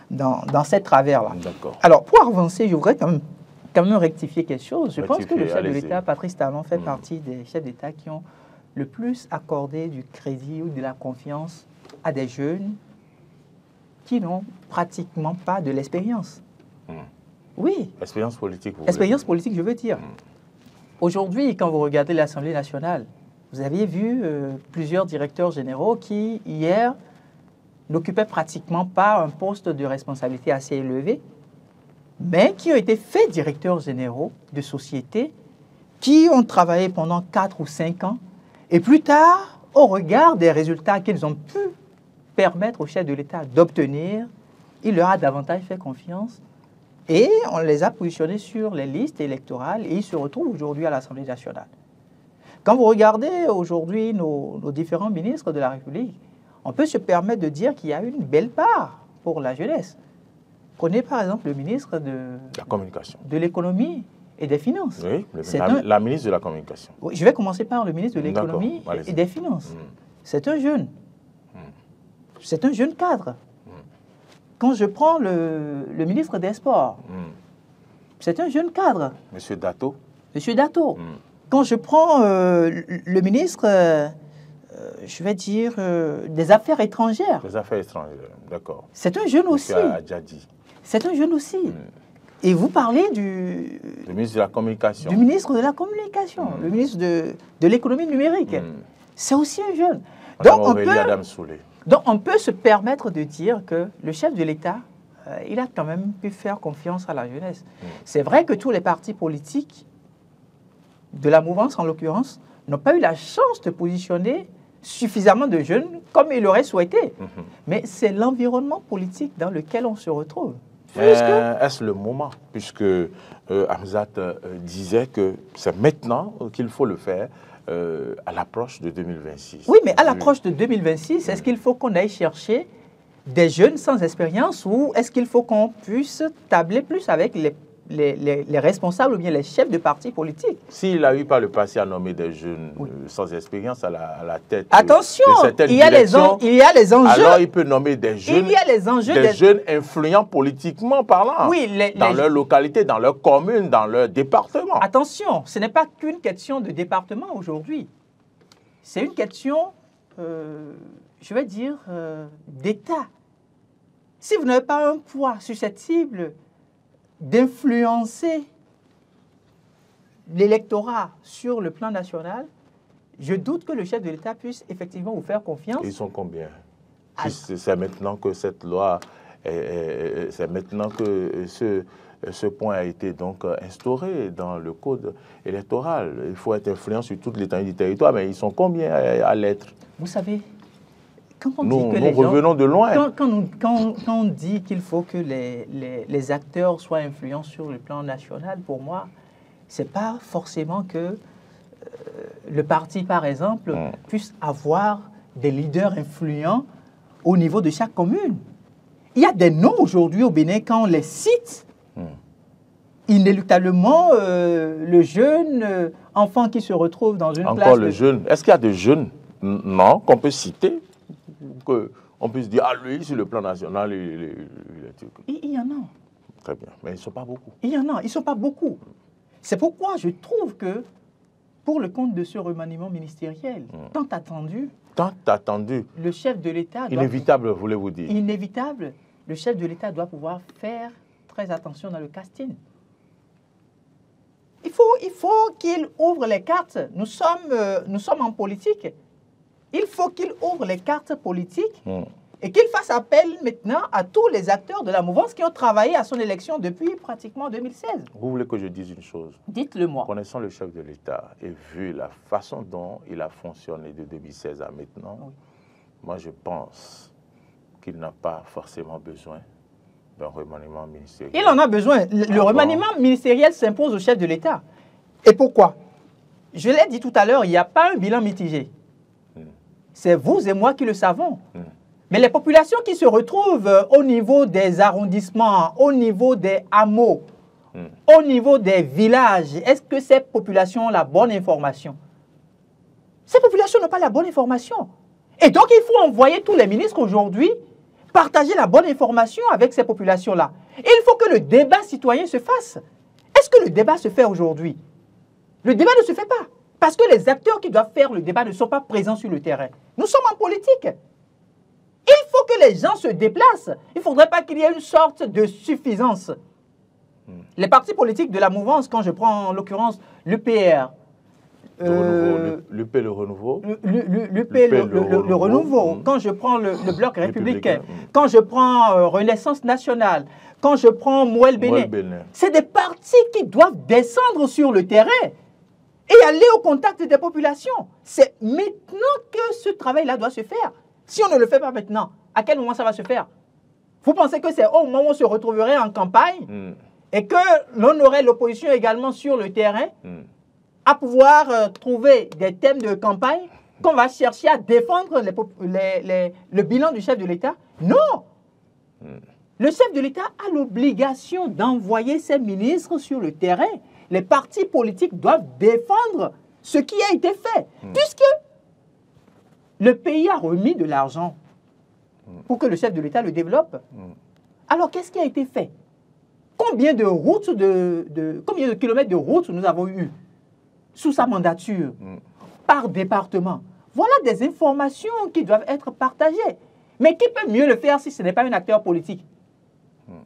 dans cette travers-là. Alors, pour avancer, je voudrais quand même rectifier quelque chose. Je pense que le chef de l'État, Patrice Talon, fait partie des chefs d'État qui ont le plus accordé du crédit ou de la confiance à des jeunes qui n'ont pratiquement pas de l'expérience. Oui. Expérience politique, vous Expérience politique, je veux dire. Aujourd'hui, quand vous regardez l'Assemblée nationale, vous aviez vu plusieurs directeurs généraux qui, hier, n'occupaient pratiquement pas un poste de responsabilité assez élevé mais qui ont été faits directeurs généraux de sociétés, qui ont travaillé pendant 4 ou 5 ans, et plus tard, au regard des résultats qu'ils ont pu permettre au chef de l'État d'obtenir, il leur a davantage fait confiance, et on les a positionnés sur les listes électorales, et ils se retrouvent aujourd'hui à l'Assemblée nationale. Quand vous regardez aujourd'hui nos différents ministres de la République, on peut se permettre de dire qu'il y a une belle part pour la jeunesse. Prenez par exemple le ministre de la communication, de l'économie et des finances. Oui, la ministre de la communication. Oui, je vais commencer par le ministre de l'économie et des finances. C'est un jeune. C'est un jeune cadre. Quand je prends le ministre des Sports, c'est un jeune cadre. Monsieur Dato. Monsieur Dato. Quand je prends le ministre, je vais dire, des Affaires étrangères. Des Affaires étrangères, d'accord. C'est un jeune aussi. C'est un jeune aussi. Et vous parlez du ministre de la Communication. Du ministre de la Communication, le ministre de l'économie numérique. C'est aussi un jeune. Donc on peut se permettre de dire que le chef de l'État, il a quand même pu faire confiance à la jeunesse. C'est vrai que tous les partis politiques, de la mouvance en l'occurrence, n'ont pas eu la chance de positionner suffisamment de jeunes comme ils l'auraient souhaité. Mais c'est l'environnement politique dans lequel on se retrouve. Est-ce le moment? Puisque Hamzat disait que c'est maintenant qu'il faut le faire à l'approche de 2026. Oui, mais à l'approche de 2026, est-ce qu'il faut qu'on aille chercher des jeunes sans expérience ou est-ce qu'il faut qu'on puisse tabler plus avec les responsables ou bien les chefs de partis politiques? S'il a eu par le passé à nommer des jeunes sans expérience à la tête attention, de certaines il y a les enjeux. Alors il peut nommer des jeunes, il y a les enjeux des jeunes influents politiquement parlant, dans leur localité, dans leur commune, dans leur département. Attention, ce n'est pas qu'une question de département aujourd'hui. C'est une question, je vais dire, d'État. Si vous n'avez pas un poids susceptible d'influencer l'électorat sur le plan national, je doute que le chef de l'État puisse effectivement vous faire confiance. Ils sont combien? C'est maintenant que cette loi, c'est maintenant que ce point a été donc instauré dans le code électoral. Il faut être influent sur toute l'étendue du territoire, mais ils sont combien à l'être? Vous savez, quand on nous revenons de loin. Quand on dit qu'il faut que les acteurs soient influents sur le plan national, pour moi, ce n'est pas forcément que le parti, par exemple, puisse avoir des leaders influents au niveau de chaque commune. Il y a des noms aujourd'hui au Bénin, quand on les cite, inéluctablement, le jeune enfant qui se retrouve dans une place... Encore le jeune. Est-ce qu'il y a des jeunes, non, qu'on peut citer, qu'on puisse dire, ah lui, sur le plan national, il y en a. Très bien, mais ils ne sont pas beaucoup. Il y en a, ils ne sont pas beaucoup. C'est pourquoi je trouve que, pour le compte de ce remaniement ministériel, tant attendu, le chef de l'État... Inévitable, voulez-vous dire? Inévitable. Le chef de l'État doit pouvoir faire très attention dans le casting. Il faut qu'il ouvre les cartes. Nous sommes en politique. Il faut qu'il ouvre les cartes politiques et qu'il fasse appel maintenant à tous les acteurs de la mouvance qui ont travaillé à son élection depuis pratiquement 2016. Vous voulez que je dise une chose? Dites-le-moi. Connaissant le chef de l'État et vu la façon dont il a fonctionné de 2016 à maintenant, moi je pense qu'il n'a pas forcément besoin d'un remaniement ministériel. Il en a besoin. Le remaniement ministériel s'impose au chef de l'État. Et pourquoi? Je l'ai dit tout à l'heure, il n'y a pas un bilan mitigé. C'est vous et moi qui le savons. Mais les populations qui se retrouvent au niveau des arrondissements, au niveau des hameaux, au niveau des villages, est-ce que ces populations ont la bonne information? Ces populations n'ont pas la bonne information. Et donc, il faut envoyer tous les ministres aujourd'hui partager la bonne information avec ces populations-là. Et il faut que le débat citoyen se fasse. Est-ce que le débat se fait aujourd'hui? Le débat ne se fait pas. Parce que les acteurs qui doivent faire le débat ne sont pas présents sur le terrain. Nous sommes en politique. Il faut que les gens se déplacent. Il ne faudrait pas qu'il y ait une sorte de suffisance. Les partis politiques de la mouvance, quand je prends en l'occurrence l'UPR, L'UP, le renouveau. Le renouveau. Quand je prends le bloc républicain, quand je prends Renaissance nationale, quand je prends Mouel Bénin, c'est des partis qui doivent descendre sur le terrain et aller au contact des populations. C'est maintenant que ce travail-là doit se faire. Si on ne le fait pas maintenant, à quel moment ça va se faire? Vous pensez que c'est au moment où on se retrouverait en campagne et que l'on aurait l'opposition également sur le terrain à pouvoir trouver des thèmes de campagne qu'on va chercher à défendre le bilan du chef de l'État? Non! Le chef de l'État a l'obligation d'envoyer ses ministres sur le terrain. Les partis politiques doivent défendre ce qui a été fait, puisque le pays a remis de l'argent pour que le chef de l'État le développe. Alors, qu'est-ce qui a été fait? Combien de routes, combien de kilomètres de routes nous avons eu sous sa mandature, par département? Voilà des informations qui doivent être partagées. Mais qui peut mieux le faire si ce n'est pas un acteur politique?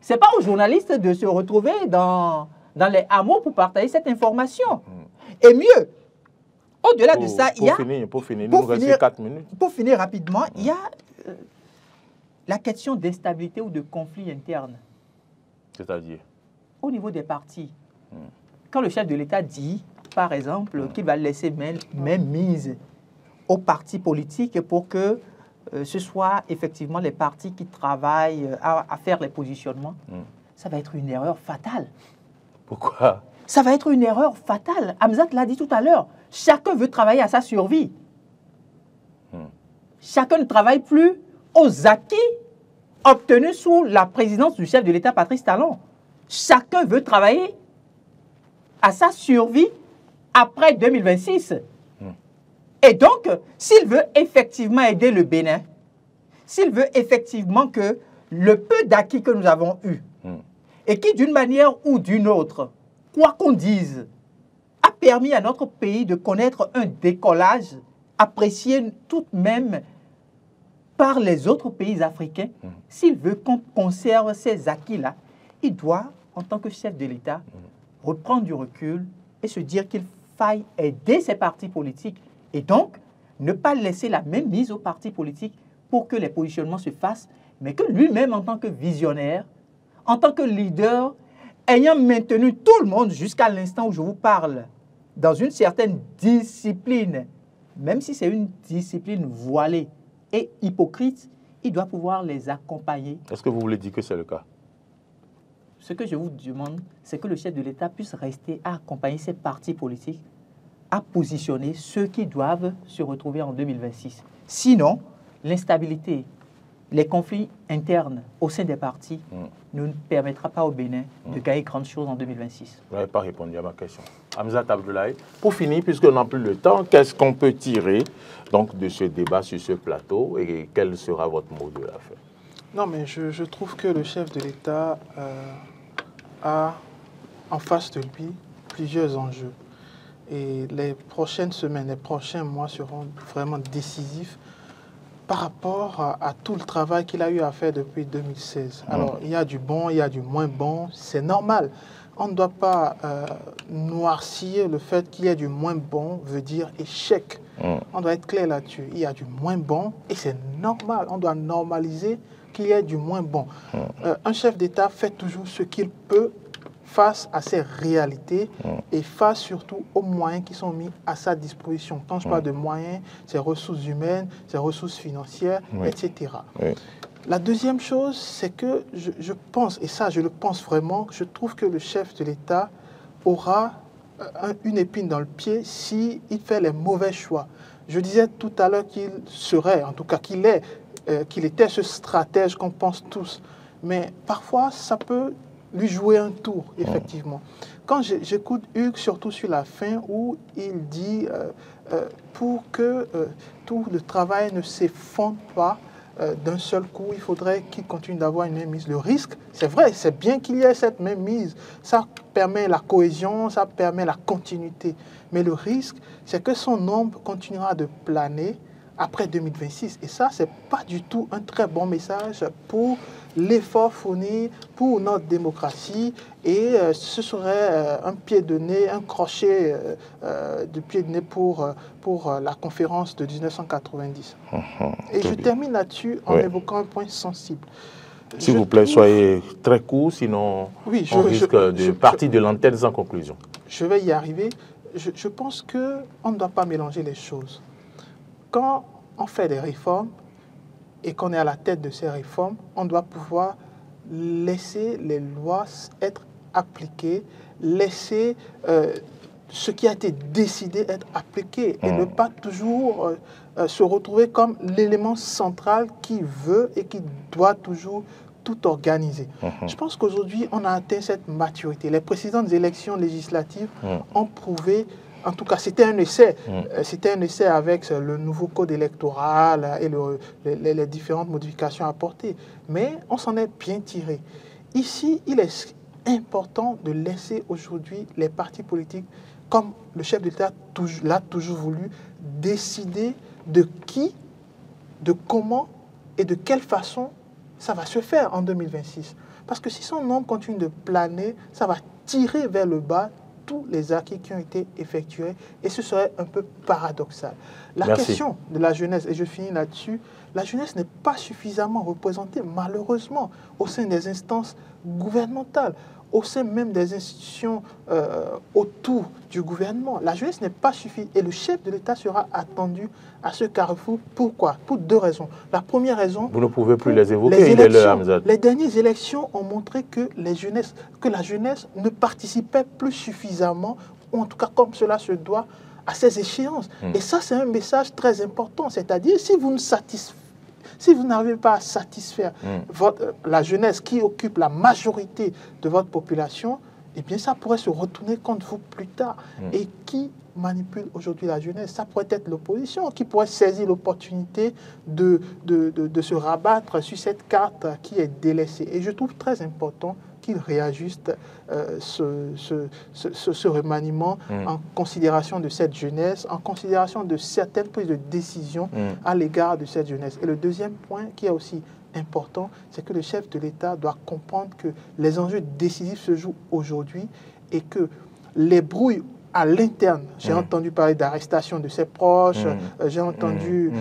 Ce n'est pas aux journalistes de se retrouver dans les hameaux pour partager cette information. Et mieux, au-delà de ça, il y a... Pour finir, il nous reste 4 minutes. Pour finir rapidement, il y a la question d'instabilité ou de conflit interne. C'est-à-dire? Au niveau des partis. Quand le chef de l'État dit, par exemple, qu'il va laisser même mise aux partis politiques pour que ce soit effectivement les partis qui travaillent à faire les positionnements, ça va être une erreur fatale. Pourquoi? Ça va être une erreur fatale. Hamzat l'a dit tout à l'heure. Chacun veut travailler à sa survie. Chacun ne travaille plus aux acquis obtenus sous la présidence du chef de l'État, Patrice Talon. Chacun veut travailler à sa survie après 2026. Et donc, s'il veut effectivement aider le Bénin, s'il veut effectivement que le peu d'acquis que nous avons eu, et qui d'une manière ou d'une autre, quoi qu'on dise, a permis à notre pays de connaître un décollage apprécié tout de même par les autres pays africains, s'il veut qu'on conserve ces acquis-là, il doit, en tant que chef de l'État, reprendre du recul et se dire qu'il faille aider ces partis politiques et donc ne pas laisser la même mise aux partis politiques pour que les positionnements se fassent, mais que lui-même, en tant que visionnaire, en tant que leader, ayant maintenu tout le monde jusqu'à l'instant où je vous parle, dans une certaine discipline, même si c'est une discipline voilée et hypocrite, il doit pouvoir les accompagner. Est-ce que vous voulez dire que c'est le cas? Ce que je vous demande, c'est que le chef de l'État puisse rester à accompagner ces partis politiques, à positionner ceux qui doivent se retrouver en 2026. Sinon, l'instabilité, les conflits internes au sein des partis ne permettra pas au Bénin de gagner grandes choses en 2026. Vous n'avez pas répondu à ma question. Hamzat Abdoulaye, pour finir, puisqu'on n'a plus le temps, qu'est-ce qu'on peut tirer donc, de ce débat sur ce plateau et quel sera votre mot de la fin? Non, mais je trouve que le chef de l'État a en face de lui plusieurs enjeux. Et les prochaines semaines, les prochains mois seront vraiment décisifs par rapport à tout le travail qu'il a eu à faire depuis 2016. Alors, il y a du bon, il y a du moins bon, c'est normal. On ne doit pas noircir le fait qu'il y ait du moins bon, veut dire échec. On doit être clair là-dessus. Il y a du moins bon et c'est normal. On doit normaliser qu'il y ait du moins bon. Un chef d'État fait toujours ce qu'il peut face à ces réalités et face surtout aux moyens qui sont mis à sa disposition. Quand je parle de moyens, c'est ressources humaines, c'est ressources financières, etc. La deuxième chose, c'est que je pense, et ça je le pense vraiment, je trouve que le chef de l'État aura une épine dans le pied s'il fait les mauvais choix. Je disais tout à l'heure qu'il serait, en tout cas qu'il était ce stratège qu'on pense tous. Mais parfois, ça peut lui jouer un tour, effectivement. Quand j'écoute Hugues, surtout sur la fin, où il dit pour que tout le travail ne s'effondre pas d'un seul coup, il faudrait qu'il continue d'avoir une mainmise. Le risque, c'est vrai, c'est bien qu'il y ait cette mainmise. Ça permet la cohésion, ça permet la continuité. Mais le risque, c'est que son ombre continuera de planer après 2026. Et ça, ce n'est pas du tout un très bon message pour l'effort fourni pour notre démocratie. Et ce serait un pied de nez, un crochet de pied de nez pour la conférence de 1990. Et je termine là-dessus en évoquant un point sensible. S'il vous plaît, soyez très court, sinon on risque de partir de l'antenne sans conclusion. Je vais y arriver. Je pense qu'on ne doit pas mélanger les choses. Quand on fait des réformes et qu'on est à la tête de ces réformes, on doit pouvoir laisser les lois être appliquées, laisser ce qui a été décidé être appliqué et ne pas toujours se retrouver comme l'élément central qui veut et qui doit toujours tout organiser. Je pense qu'aujourd'hui, on a atteint cette maturité. Les précédentes élections législatives ont prouvé, en tout cas, c'était un essai. C'était un essai avec le nouveau code électoral et les différentes modifications apportées. Mais on s'en est bien tiré. Ici, il est important de laisser aujourd'hui les partis politiques, comme le chef de l'État l'a toujours voulu, décider de qui, de comment et de quelle façon ça va se faire en 2026. Parce que si son nom continue de planer, ça va tirer vers le bas tous les acquis qui ont été effectués et ce serait un peu paradoxal. La question de la jeunesse, et je finis là-dessus, la jeunesse n'est pas suffisamment représentée malheureusement au sein des instances gouvernementales, au sein même des institutions autour du gouvernement. La jeunesse n'est pas suffisante et le chef de l'État sera attendu à ce carrefour. Pourquoi? Pour deux raisons. La première raison... Vous ne pouvez plus les évoquer, il est l'heure, Hamzat. Les dernières élections ont montré que la jeunesse ne participait plus suffisamment, ou en tout cas comme cela se doit, à ces échéances. Et ça, c'est un message très important. C'est-à-dire, si vous n'arrivez pas à satisfaire la jeunesse qui occupe la majorité de votre population, eh bien, ça pourrait se retourner contre vous plus tard. Et qui manipule aujourd'hui la jeunesse? Ça pourrait être l'opposition qui pourrait saisir l'opportunité de se rabattre sur cette carte qui est délaissée. Et je trouve très important qu'il réajuste ce remaniement en considération de cette jeunesse, en considération de certaines prises de décision à l'égard de cette jeunesse. Et le deuxième point qui est aussi important, c'est que le chef de l'État doit comprendre que les enjeux décisifs se jouent aujourd'hui et que les brouilles à l'interne, j'ai entendu parler d'arrestation de ses proches, j'ai entendu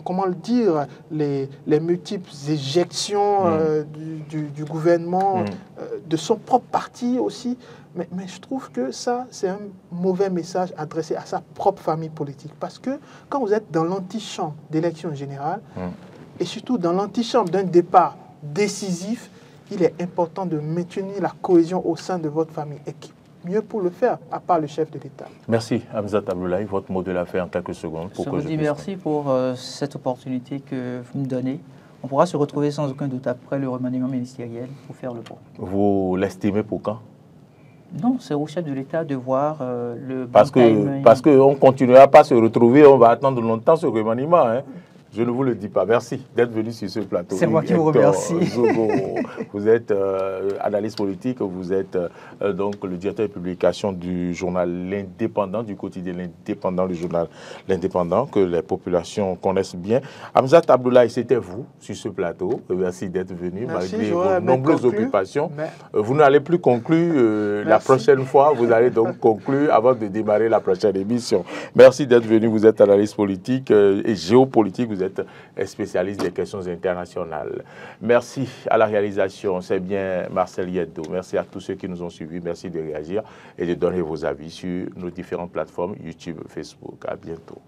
comment le dire, les multiples éjections du gouvernement, de son propre parti aussi. Mais je trouve que ça, c'est un mauvais message adressé à sa propre famille politique. Parce que quand vous êtes dans l'antichambre d'élection générale, et surtout dans l'antichambre d'un départ décisif, il est important de maintenir la cohésion au sein de votre famille. Et qui mieux pour le faire, à part le chef de l'État. Merci, Hamzat Abdoulaye. Votre mot de la fin en quelques secondes. Je vous dis merci pour cette opportunité que vous me donnez. On pourra se retrouver sans aucun doute après le remaniement ministériel pour faire le point. Vous l'estimez pour quand? Non, c'est au chef de l'État de voir le parce qu'on ne continuera pas à se retrouver, on va attendre longtemps ce remaniement. Hein. Je ne vous le dis pas. Merci d'être venu sur ce plateau. C'est moi qui vous remercie. Vous êtes analyste politique, vous êtes donc le directeur de publication du journal L'Indépendant, du quotidien L'Indépendant, le journal L'Indépendant, que les populations connaissent bien. Hamzat Abdoulaye, c'était vous sur ce plateau. Merci d'être venu, malgré vos nombreuses occupations. Vous n'allez plus conclure la prochaine fois, vous allez donc conclure avant de démarrer la prochaine émission. Merci d'être venu, vous êtes analyste politique et géopolitique, vous êtes spécialiste des questions internationales. Merci à la réalisation, c'est bien Marcel Yeddo. Merci à tous ceux qui nous ont suivis. Merci de réagir et de donner vos avis sur nos différentes plateformes YouTube, Facebook. À bientôt.